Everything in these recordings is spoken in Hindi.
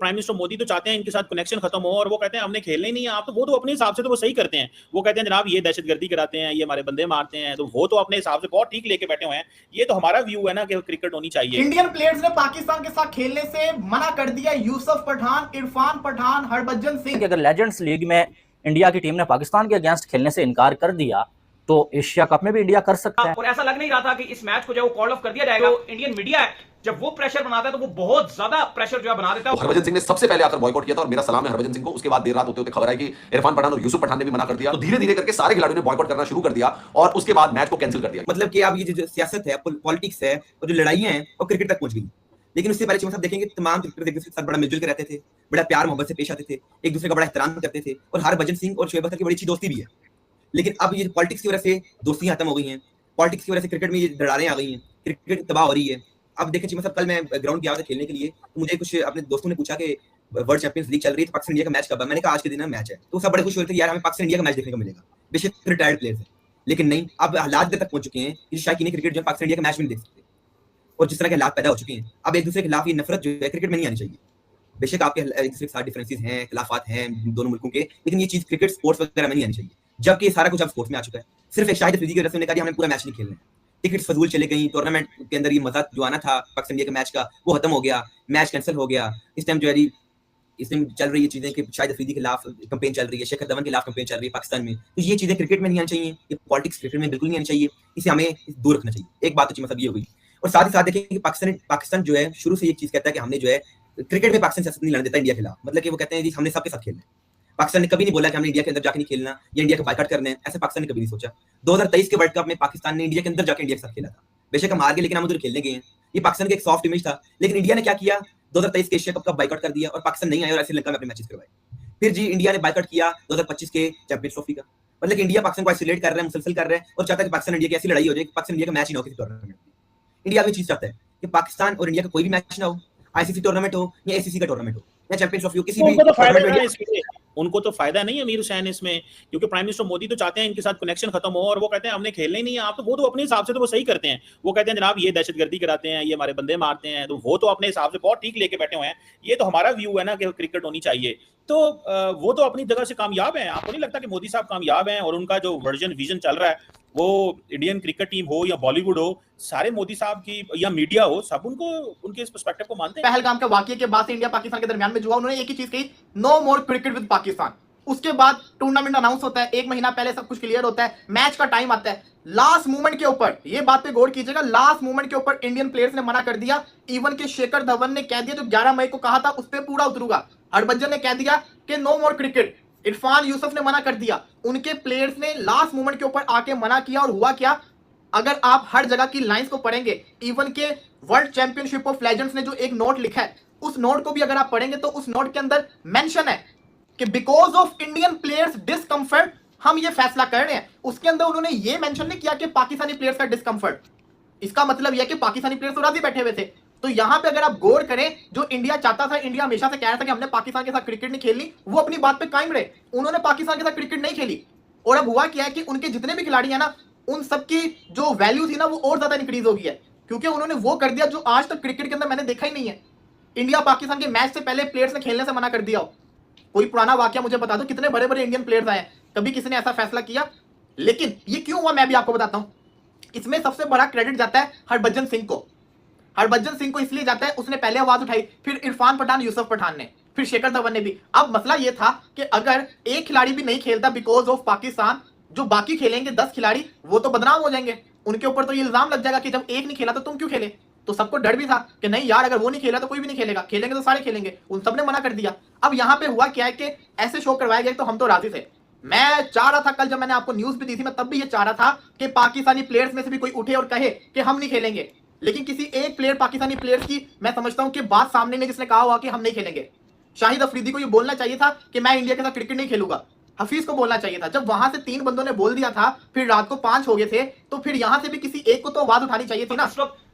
प्राइम मिनिस्टर मोदी तो चाहते हैं इनके साथ कनेक्शन खत्म हो, और वो कहते हैं हमने खेलना ही नहीं है। आप तो वो तो अपने हिसाब से तो वो सही करते हैं। वो कहते हैं जनाब ये दहशतगर्दी कराते हैं, ये हमारे बंदे मारते हैं, तो वो तो अपने हिसाब से बहुत ठीक लेके बैठे हुए हैं। ये तो हमारा व्यू है ना कि क्रिकेट होनी चाहिए। इंडियन प्लेयर्स ने पाकिस्तान के साथ खेलने से मना कर दिया। यूसुफ पठान, इरफान पठान, हरभजन सिंह। अगर लेजेंड्स लीग में इंडिया की टीम ने पाकिस्तान के अगेंस्ट खेलने से इनकार कर दिया तो एशिया कप में भी इंडिया कर सकता है। और ऐसा लग नहीं रहा था कि इस मैच को जो कॉल ऑफ कर दिया जाएगा। तो इंडियन मीडिया है जब वो प्रेशर बनाता है तो वो बहुत ज्यादा प्रेशर जो है बना देता है। हरभजन सिंह ने सबसे पहले आकर बॉयकॉट किया था, और मेरा सलाम है हरभजन सिंह को। उसके बाद देर रात होते होते खबर आई कि इरफान पठान और यूसुफ पठान ने भी मना कर दिया। तो धीरे धीरे करके सारे खिलाड़ियों ने बॉयकॉट करना शुरू कर दिया, और उसके बाद मैच को कैंसिल कर दिया। मतलब कि अब ये जो सियासत है, पॉलिटिक्स है, और जो लड़ाइयां हैं वो क्रिकेट तक पहुंच गई। लेकिन उससे पहले चीज आप देखेंगे तमाम क्रिकेटर एक दूसरे के साथ बड़ा मिलजुल के रहते थे, बड़ा प्यार मोहब्बत से पेश आते थे, एक दूसरे का बड़ा एहतराम करते थे, और हरभजन सिंह और शोएब अख्तर की बड़ी अच्छी दोस्ती भी है। लेकिन अब ये पॉलिटिक्स की वजह से दोस्तियां खत्म हो गई हैं, पॉलिटिक्स की वजह से क्रिकेट में ये दरारें आ गई हैं, क्रिकेट तबाह हो रही है। अब देखिए मतलब कल मैं ग्राउंड गया था खेलने के लिए, तो मुझे कुछ अपने दोस्तों ने पूछा कि वर्ल्ड चैंपियंस लीग चल रही है तो पाकिस्तान इंडिया का मैच कब है। मैंने कहा आज के दिन मैच है। तो सब बड़े खुश हुए थे, यार हमें पाकिस्तान इंडिया का मैच देखने को मिलेगा, बेशक रिटायर्ड प्लेयर्स है। लेकिन नहीं, अब हालात तक पहुंच चुके हैं कि शायकीन क्रिकेट जो पाकिस्तान इंडिया का मैच भी नहीं देख सकते, और जिस तरह के हालात पैदा हो चुके हैं अब एक दूसरे के खिलाफ ये नफरत जो है क्रिकेट में नहीं आनी चाहिए। बेशक आपके एक दूसरे के साथ डिफरेंसेस हैं, खिलाफात हैं दोनों मुल्कों के, लेकिन ये चीज क्रिकेट स्पोर्ट्स वगैरह में नहीं आनी चाहिए। जबकि ये सारा कुछ अब स्पोर्ट्स में आ चुका है। सिर्फ एक शाहिद अफरीदी की वजह से उन्होंने कहा हमने पूरा मैच नहीं खेलना है, टिकट्स फजूल चले गई, टूर्नामेंट के अंदर ये मजा जो आना था पाकिस्तान इंडिया के मैच का वो खत्म हो गया, मैच कैंसिल हो गया। इस टाइम जो है इस टाइम चल रही है चीजें कि शाहिद अफरीदी के खिलाफ कैंपेन चल रही है, शेखर धवन के खिलाफ कैंपेन चल रही है पाकिस्तान में। तो ये चीजें क्रिकेट में नहीं आनी चाहिए, ये पॉलिटिक्स क्रिकेट में बिल्कुल नहीं आनी चाहिए, इसे हमें दूर रखना चाहिए। एक बात तो मतलब ये हो गई। और साथ ही साथ देखिए कि पाकिस्तान जो है शुरू से एक चीज कहता है कि हमने जो है क्रिकेट में पाकिस्तान सियासत नहीं लड़ने देता इंडिया के खिलाफ। मतलब कि वो कहते हैं जी हमने सबके साथ खेलना है। पाकिस्तान ने कभी नहीं बोला कि हमने इंडिया के अंदर जाके नहीं खेलना या इंडिया का बायकॉट करना है, ऐसा पाकिस्तान ने कभी नहीं सोचा। 2023 के वर्ल्ड कप में पाकिस्तान ने इंडिया के अंदर जाके इंडिया के साथ खेला था, बेशक हम हार गए लेकिन हम उधर खेलने गए हैं। ये पाकिस्तान का एक सॉफ्ट इमेज था। लेकिन इंडिया ने क्या किया, 2023 के एशिया कप का बायकॉट कर दिया और पाकिस्तान नहीं आया और श्रीलंका में अपने मैचेस करवाए। फिर जी इंडिया ने बायकॉट किया 2025 के चैंपियंस ट्रॉफी का। मतलब कि इंडिया पाकिस्तान को आइसोलेट कर रहा है, मुसलसल कर रहा है, और चाहता है कि पाकिस्तान इंडिया की ऐसी लड़ाई हो जाए कि पाकिस्तान इंडिया का मैच ही ना हो किसी टूर्नामेंट में। इंडिया भी चीज चाहता है कि पाकिस्तान और इंडिया का कोई भी मैच ना हो, आईसीसी टूर्नामेंट हो या एसीसी का टूर्नामेंट हो या चैंपियंस ट्रॉफी हो, किसी भी उनको तो फायदा नहीं है अमीर हुसैन इसमें, क्योंकि प्राइम मिनिस्टर मोदी तो चाहते हैं इनके साथ कनेक्शन खत्म हो, और वो कहते हैं हमने खेलना ही नहीं है। आप तो वो तो अपने हिसाब से तो वो सही करते हैं। वो कहते हैं जनाब ये दहशतगर्दी कराते हैं, ये हमारे बंदे मारते हैं, तो वो तो अपने हिसाब से बहुत ठीक लेके बैठे हुए हैं। ये तो हमारा व्यू है ना कि क्रिकेट होनी चाहिए। तो वो तो अपनी जगह से कामयाब है। आपको नहीं लगता कि मोदी साहब कामयाब हैं, और उनका जो विजन चल रहा है वो इंडियन क्रिकेट टीम हो या बॉलीवुड हो, सारे मोदी साहब की या मीडिया हो, सब उनको उनके इस पर्सपेक्टिव को मानते हैं। पहलगाम के वाकये के बाद से इंडिया पाकिस्तान के दरमियान में जो हुआ, उन्होंने एक ही चीज कही, no more cricket with Pakistan. उसके बाद टूर्नामेंट अनाउंस होता है, एक महीना पहले सब कुछ क्लियर होता है, मैच का टाइम आता है, लास्ट मोमेंट के ऊपर, ये बात पे गौर कीजिएगा, लास्ट मोमेंट के ऊपर इंडियन प्लेयर्स ने मना कर दिया। इवन के शेखर धवन ने कह दिया जो 11 मई को कहा था उस पर पूरा उतरूंगा। हरभजन ने कह दिया कि no more cricket. Irfan Yusuf ने मना कर दिया। उनके प्लेयर्स ने लास्ट मोमेंट के ऊपर आके मना किया, और हुआ क्या, अगर आप हर जगह की लाइंस को पढ़ेंगे, इवन के वर्ल्ड चैंपियनशिप ऑफ लेजेंड्स ने जो एक नोट लिखा है, उस नोट को भी अगर आप पढ़ेंगे तो उस नोट के अंदर मेंशन है कि because of Indian players discomfort हम ये फैसला कर रहे हैं। उसके अंदर उन्होंने ये मेंशन नहीं किया कि पाकिस्तानी प्लेयर्स का डिस्कंफर्ट। इसका मतलब यह कि पाकिस्तानी प्लेयर्स तो राजी बैठे हुए थे। तो यहां पे अगर आप गौर करें, जो इंडिया चाहता था, इंडिया हमेशा से कह रहा था कि हमने पाकिस्तान के साथ क्रिकेट नहीं खेलनी, वो अपनी बात पे कायम रहे। उन्होंने पाकिस्तान के साथ क्रिकेट नहीं खेली, और अब हुआ क्या है कि उनके जितने भी खिलाड़ी हैं ना, उन सबकी जो वैल्यू थी ना वो और ज्यादा इंक्रीज हो गई है, क्योंकि उन्होंने वो कर दिया जो आज तक क्रिकेट के अंदर मैंने देखा ही नहीं है। इंडिया पाकिस्तान के मैच से पहले प्लेयर्स ने खेलने से मना कर दिया हो। कोई पुराना वाकया मुझे बता दो, कितने बड़े बड़े इंडियन प्लेयर्स आए, कभी किसी ने ऐसा फैसला किया? लेकिन ये क्यों हुआ मैं भी आपको बताता हूं। इसमें सबसे बड़ा क्रेडिट जाता है हरभजन सिंह को। हरभजन सिंह को इसलिए जाता है, उसने पहले आवाज उठाई, फिर इरफान पठान, यूसुफ पठान ने, फिर शेखर धवन ने भी। अब मसला यह था कि अगर एक खिलाड़ी भी नहीं खेलता बिकॉज ऑफ पाकिस्तान, जो बाकी खेलेंगे 10 खिलाड़ी वो तो बदनाम हो जाएंगे, उनके ऊपर तो ये इल्जाम लग जाएगा कि जब एक नहीं खेला तो तुम क्यों खेले। तो सबको डर भी था कि नहीं यार, अगर वो नहीं खेला तो कोई भी नहीं खेलेगा, खेलेंगे तो सारे खेलेंगे। उन सबने मना कर दिया। अब यहां पे हुआ क्या है कि ऐसे शो करवाया गया तो हम तो राजी थे। मैं चाह रहा था, कल जब मैंने आपको न्यूज भी दी थी, मैं तब भी ये चाह रहा था कि पाकिस्तानी प्लेयर्स में से भी कोई उठे और कहे कि हम नहीं खेलेंगे। लेकिन किसी एक प्लेयर, पाकिस्तानी प्लेयर्स की मैं समझता हूं कि बात सामने नहीं, जिसने कहा हुआ कि हम नहीं खेलेंगे। शाहिद अफरीदी को ये बोलना चाहिए था कि मैं इंडिया के साथ क्रिकेट नहीं खेलूंगा। हफीज को बोलना चाहिए था। जब वहां से 3 बंदों ने बोल दिया था, फिर रात को 5 हो गए थे, तो फिर यहां से भी किसी एक को तो आवाज उठानी चाहिए थी ना।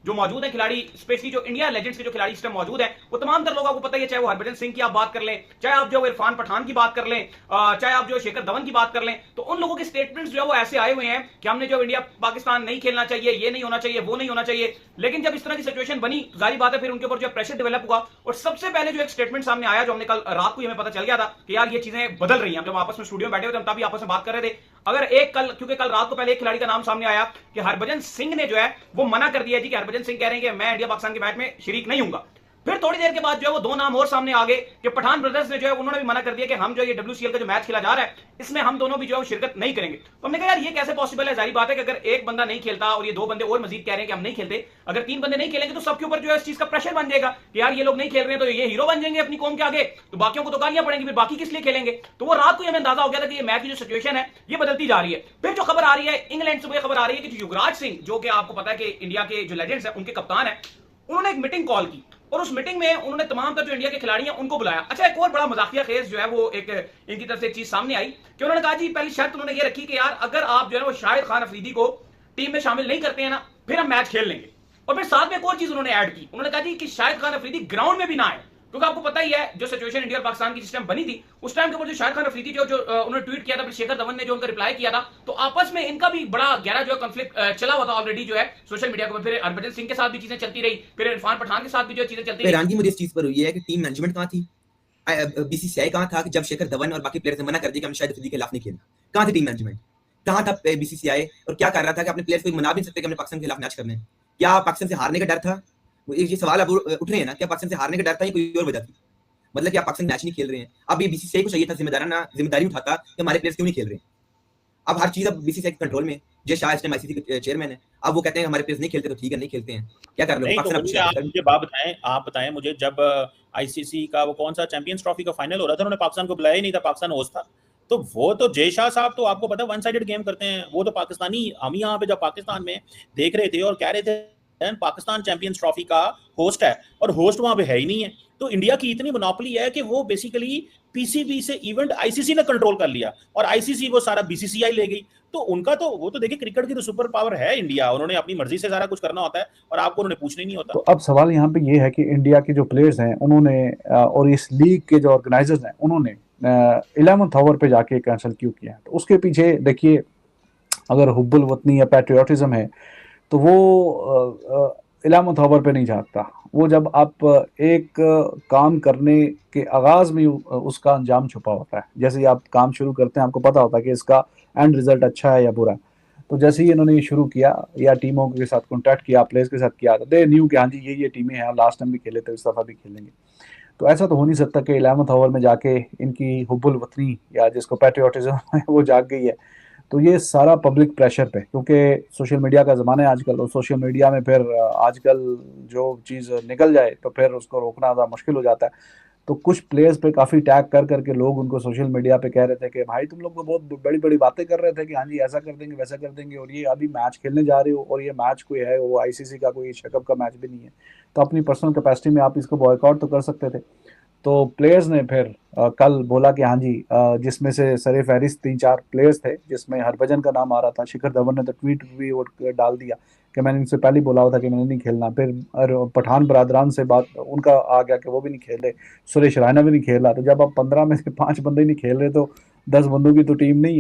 जो मौजूद है खिलाड़ी, स्पेशली जो इंडिया लेजेंड्स के जो खिलाड़ी इस टाइम मौजूद है, वो तमाम तर लोगों को पता ही है, चाहे वो हरभजन सिंह की आप बात कर लें, चाहे आप जो इरफान पठान की बात कर लें, चाहे आप जो शेखर धवन की बात कर लें, तो उन लोगों के स्टेटमेंट्स जो है वो ऐसे आए हुए हैं कि हमने जो इंडिया पाकिस्तान नहीं खेलना चाहिए, ये नहीं होना चाहिए, वो नहीं होना चाहिए। लेकिन जब इस तरह की सिचुएशन बनी, जाहिर बात है फिर उनके ऊपर जो प्रेशर डेवलप हुआ, और सबसे पहले जो एक स्टेटमेंट सामने आया, जो हमने कल रात को हमें पता चल गया था कि यार ये चीजें बदल रही हैं। हम जब आपस में स्टूडियो में बैठे हुए थे, हम तभी आपस में बात कर रहे थे। अगर क्योंकि कल रात को पहले एक खिलाड़ी का नाम सामने आया कि हरभजन सिंह ने जो है वो मना कर दिया जी, कि हरभजन सिंह कह रहे हैं कि मैं इंडिया पाकिस्तान के मैच में शरीक नहीं हूंगा। फिर थोड़ी देर के बाद जो है वो दो नाम और सामने आ गए कि पठान ब्रदर्स ने जो है उन्होंने भी मना कर दिया कि हम जो ये WCL का जो मैच खेला जा रहा है, इसमें हम दोनों भी जो है शिरकत नहीं करेंगे। तो हमने कहा यार ये कैसे पॉसिबल है? जाहिर बात है कि अगर एक बंदा नहीं खेलता और ये दो बंदे और मजीद कह रहे हैं कि हम नहीं खेलते, अगर 3 बंदे नहीं खेलेंगे तो सबके ऊपर जो है इस चीज का प्रेशर बन जाएगा कि यार ये लोग नहीं खेल रहे हैं तो ये हीरो बन जाएंगे अपनी कौम के आगे, तो बाकियों को तो गालियां पड़ेंगी, फिर बाकी किस लिए खेलेंगे? तो वो रात को हमें अंदाजा हो गया था कि ये मैच की जो सिचुएशन है ये बदलती जा रही है। फिर जो खबर आ रही है इंग्लैंड से, वो खबर आ रही है कि युवराज सिंह, जो कि आपको पता है कि इंडिया के जो लेजेंड्स है उनके कप्तान है, उन्होंने एक मीटिंग कॉल की और उस मीटिंग में उन्होंने तमाम तर जो इंडिया के खिलाड़ी हैं उनको बुलाया। अच्छा, एक और बड़ा मजाकिया खेज जो है वो एक इनकी तरफ से एक चीज सामने आई कि उन्होंने कहा जी, पहली शर्त उन्होंने ये रखी कि यार अगर आप जो है वो शाहिद खान अफरीदी को टीम में शामिल नहीं करते हैं ना, फिर हम मैच खेल लेंगे। और फिर साथ में एक और चीज उन्होंने ऐड की, उन्होंने कहा जी कि शाहिद खान अफरीदी ग्राउंड में भी ना आए, क्योंकि आपको पता ही है जो सिचुएशन इंडिया और पाकिस्तान की सिस्टम बनी थी उस टाइम के ऊपर जो शाहिद खान अफरीदी जो उन्होंने ट्वीट किया था, फिर शेखर धवन ने जो उनका रिप्लाई किया था, तो आपस में इनका भी बड़ा गहरा जो कॉन्फ्लिक्ट चला हुआ था ऑलरेडी जो है सोशल मीडिया को। फिर हरभजन सिंह के साथ भी चीजें चलती रही, फिर इरफान पठान के साथ भी जो चीजें चलती रही। हैरानगी मुझे इस चीज पर हुई है कि टीम मैनेजमेंट कहाँ थी, BCCI कहाँ था कि जब शेखर धवन और बाकी प्लेयर्स ने मना कर दिया कि हम शाहिद अफरीदी के खिलाफ नहीं खेलना? कहाँ थी टीम मैनेजमेंट? कहाँ था BCCI? और क्या कर रहा था कि अपने प्लेयर्स को मना भी नहीं सकते कि हमने पाकिस्तान के खिलाफ मैच करने हैं? क्या पाकिस्तान से हारने का डर था? ये सवाल अब उठ रहे हैं ना, क्या पाकिस्तान से हारने का डर था या कोई और वजह थी? मतलब कि आप पाकिस्तान मैच नहीं खेल रहे हैं। अब ये BCCI को चाहिए था जिम्मेदारी उठाता कि हमारे प्लेयर्स क्यों नहीं खेल रहे हैं। अब हर चीज अब BCCI के कंट्रोल में। जय शाह इस टाइम ICC के चेयरमैन है, अब वो कहते हैं हमारे प्लेयर्स नहीं खेलते तो ठीक है नहीं खेलते हैं, क्या कर रहे हो? आप बताएं मुझे, जब ICC का वो कौन सा चैंपियंस ट्रॉफी का फाइनल हो रहा था, उन्होंने पाकिस्तान को बुलाया ही नहीं था, पाकिस्तान होस्ट था। तो वो तो जय शाह साहब तो आपको पता है वन साइडेड गेम करते हैं। वो तो पाकिस्तानी, हम यहाँ पे जब पाकिस्तान में देख रहे थे और कह रहे थे पाकिस्तान चैंपियंस ट्रॉफी का होस्ट है, और होस्ट वहां पे है ही नहीं है। तो इंडिया की इतनी मोनोपोली है कि वो बेसिकली PCB से इवेंट ICC ने कंट्रोल कर लिया और ICC वो सारा BCCI ले गई। तो उनका तो वो तो देखिए, क्रिकेट की तो सुपर पावर है इंडिया, उन्होंने अपनी मर्जी से सारा कुछ करना होता है और आपको उन्होंने पूछना ही नहीं होता। तो अब सवाल यहाँ पे ये है कि इंडिया के जो प्लेयर्स हैं उन्होंने और इस लीग के जो ऑर्गेनाइजर्स हैं उन्होंने 11th आवर पे जाके कैंसिल क्यों किया है? तो उसके पीछे देखिए, अगर हुब्बुल वतनी या पैट्रियोटिज्म है तो वो 11th आवर पे नहीं जागता। वो जब आप एक काम करने के आगाज में उसका अंजाम छुपा होता है। जैसे ही आप काम शुरू करते हैं आपको पता होता है कि इसका एंड रिजल्ट अच्छा है या बुरा है। तो जैसे ही इन्होंने ये शुरू किया या टीमों के साथ कॉन्टैक्ट किया, प्लेयर्स के साथ किया, दे न्यू कि हाँ जी ये टीमें हैं, लास्ट टाइम भी खेले थे, इस दफ़ा भी खेलेंगे। तो ऐसा तो हो नहीं सकता कि 11th आवर में जाके इनकी हुब्बुल वतनी या जिसको पैट्रियोटिज्म है वो जाग गई है। तो ये सारा पब्लिक प्रेशर पे, क्योंकि सोशल मीडिया का ज़माना है आजकल, और सोशल मीडिया में फिर आजकल जो चीज़ निकल जाए तो फिर उसको रोकना ज़्यादा मुश्किल हो जाता है। तो कुछ प्लेयर्स पे काफ़ी टैग कर करके लोग उनको सोशल मीडिया पे कह रहे थे कि भाई तुम लोग तो बहुत बड़ी बड़ी बातें कर रहे थे कि हाँ जी ऐसा कर देंगे वैसा कर देंगे, और ये अभी मैच खेलने जा रहे हो और ये मैच कोई है वो ICC का कोई शेकअप का मैच भी नहीं है, तो अपनी पर्सनल कैपेसिटी में आप इसको बॉयकॉट तो कर सकते थे। तो प्लेयर्स ने फिर कल बोला कि हाँ जी, जिसमें से सरे फहरिस्त 3-4 प्लेयर्स थे जिसमें हरभजन का नाम आ रहा था। शिखर धवन ने तो ट्वीट भी डाल दिया कि मैंने इनसे पहले बोला हुआ था कि मैंने नहीं खेलना। फिर पठान बरादरान से बात उनका आ गया कि वो भी नहीं खेल रहे, सुरेश रैना भी नहीं खेल रहा। तो जब आप 15 में से 5 बंदे नहीं खेल रहे तो 10 बंदों की तो टीम नहीं है।